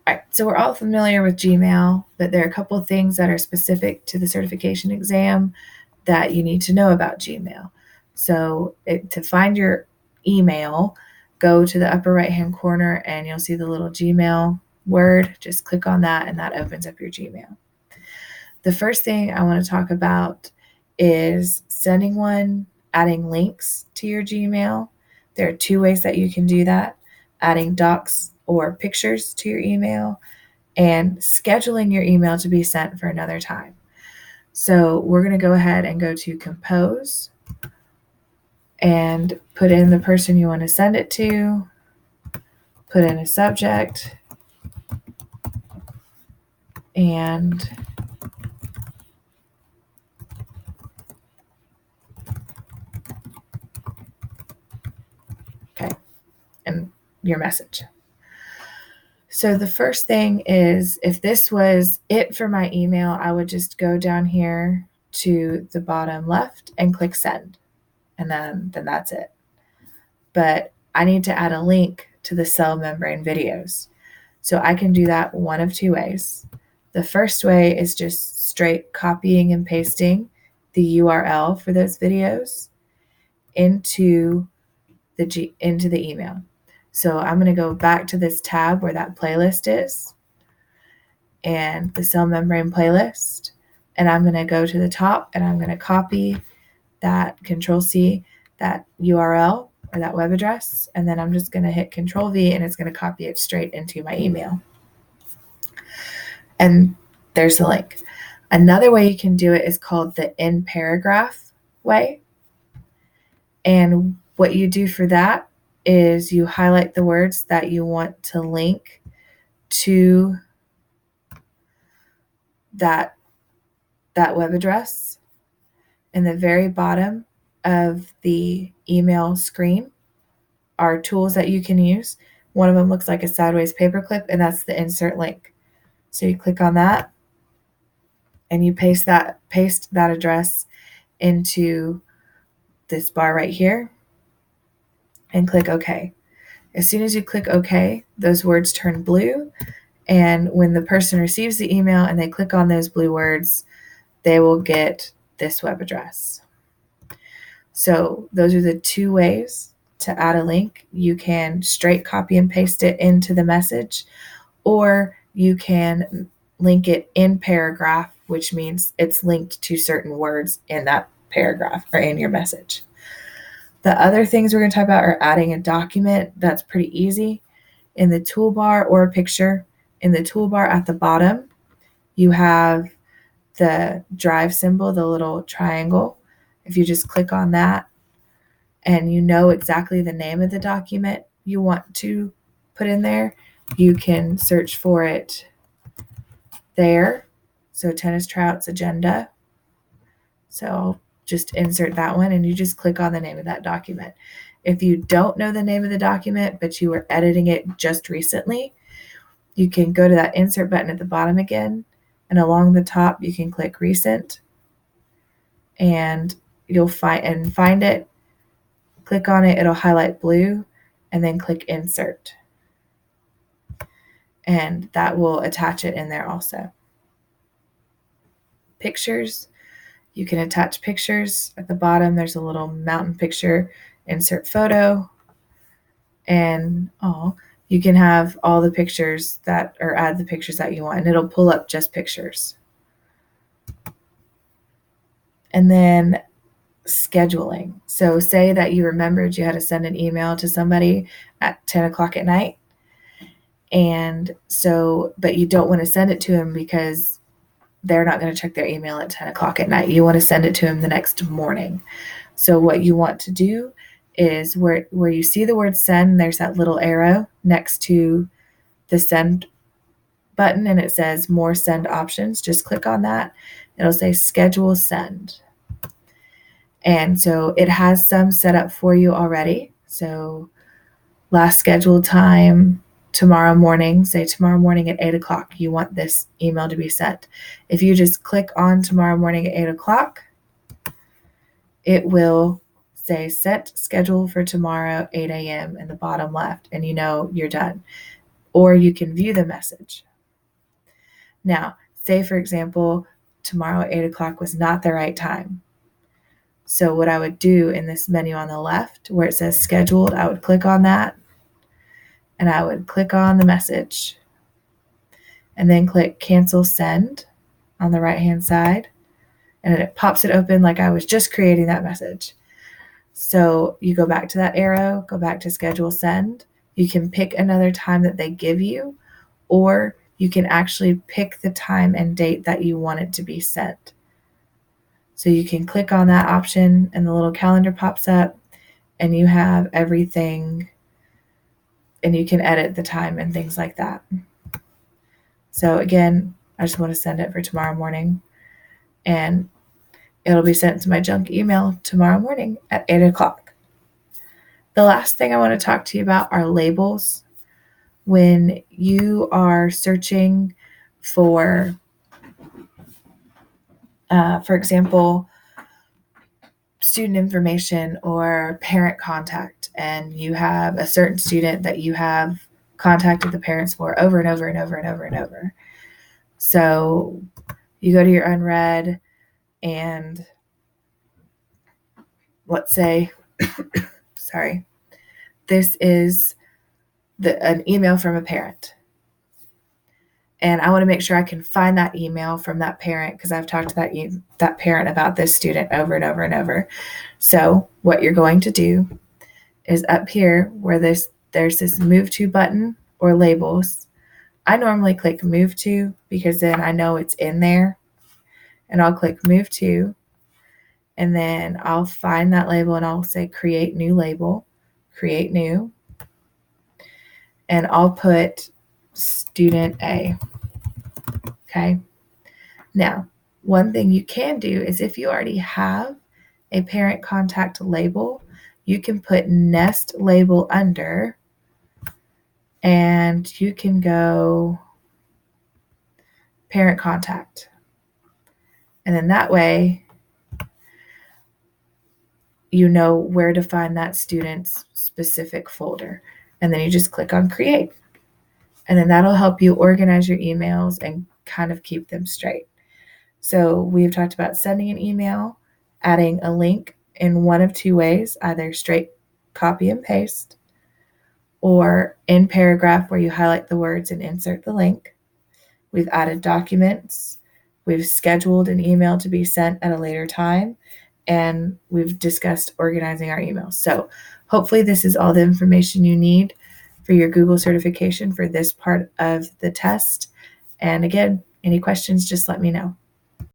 All right, so we're all familiar with Gmail, but there are a couple of things that are specific to the certification exam that you need to know about Gmail. So to find your email, go to the upper right-hand corner and you'll see the little Gmail word. Just click on that and that opens up your Gmail. The first thing I want to talk about is sending one, adding links to your Gmail. There are 2 ways that you can do that: adding docs or pictures to your email, and scheduling your email to be sent for another time. So we're going to go ahead and go to Compose and put in the person you want to send it to, put in a subject, and okay, and your message. So the first thing is, if this was it for my email, I would just go down here to the bottom left and click send. And then that's it. But I need to add a link to the cell membrane videos. So I can do that one of 2 ways. The first way is just straight copying and pasting the URL for those videos into the email. So I'm going to go back to this tab where that playlist is and the cell membrane playlist. And I'm going to go to the top and I'm going to copy that, Control-C, that URL or that web address. And then I'm just going to hit Control-V and it's going to copy it straight into my email. And there's the link. Another way you can do it is called the in paragraph way. And what you do for that is you highlight the words that you want to link to that web address. In the very bottom of the email screen are tools that you can use. One of them looks like a sideways paperclip, and that's the insert link. So you click on that and you paste that address into this bar right here and click OK. As soon as you click OK, those words turn blue. And when the person receives the email and they click on those blue words, they will get this web address. So those are the 2 ways to add a link. You can straight copy and paste it into the message, or you can link it in paragraph, which means it's linked to certain words in that paragraph or in your message. The other things we're going to talk about are adding a document. That's pretty easy. In the toolbar or a picture, in the toolbar at the bottom, you have the drive symbol, the little triangle. If you just click on that and you know exactly the name of the document you want to put in there, you can search for it there. So Tennis Trout's agenda. So just insert that one and you just click on the name of that document. If you don't know the name of the document, but you were editing it just recently, you can go to that insert button at the bottom again, and along the top you can click recent and you'll find it. Click on it, it'll highlight blue, and then click insert. And that will attach it in there also. Pictures, you can attach pictures. At the bottom there's a little mountain picture, insert photo, and you can have all the pictures or add the pictures that you want, and it'll pull up just pictures. And then scheduling. So say that you remembered you had to send an email to somebody at 10 o'clock at night. But you don't want to send it to them because they're not going to check their email at 10 o'clock at night. You want to send it to them the next morning. So what you want to do is where you see the word send, there's that little arrow next to the send button and it says more send options. Just click on that. It'll say schedule send. And so it has some set up for you already. So last scheduled time, tomorrow morning, say tomorrow morning at 8 o'clock, you want this email to be sent. If you just click on tomorrow morning at 8 o'clock, it will say set schedule for tomorrow, 8 a.m. in the bottom left, and you know you're done. or you can view the message. Now, say for example, tomorrow at 8 o'clock was not the right time. So what I would do in this menu on the left where it says scheduled, I would click on that and I would click on the message and then click cancel send on the right hand side, and it pops it open like I was just creating that message. So you go back to that arrow, go back to schedule send. You can pick another time that they give you, or you can actually pick the time and date that you want it to be sent. So you can click on that option and the little calendar pops up and you have everything, and you can edit the time and things like that. So again, I just want to send it for tomorrow morning, and it'll be sent to my junk email tomorrow morning at 8 o'clock. The last thing I want to talk to you about are labels. When you are searching for example, student information or parent contact, and you have a certain student that you have contacted the parents for over and over and over and over and over. So you go to your unread, and let's say, sorry, this is an email from a parent. And I want to make sure I can find that email from that parent because I've talked to that parent about this student over and over and over. So what you're going to do is up here where there's this move to button or labels. I normally click move to because then I know it's in there, and I'll click move to, and then I'll find that label and I'll say create new label, create new, and I'll put student A. Okay. Now, one thing you can do is if you already have a parent contact label, you can put nest label under, and you can go parent contact. And then that way, you know where to find that student's specific folder. And then you just click on create. And then that'll help you organize your emails and kind of keep them straight. So we've talked about sending an email, adding a link in one of two ways, either straight copy and paste, or in paragraph where you highlight the words and insert the link. We've added documents. We've scheduled an email to be sent at a later time, and we've discussed organizing our emails. So hopefully this is all the information you need for your Google certification for this part of the test. And again, any questions, just let me know.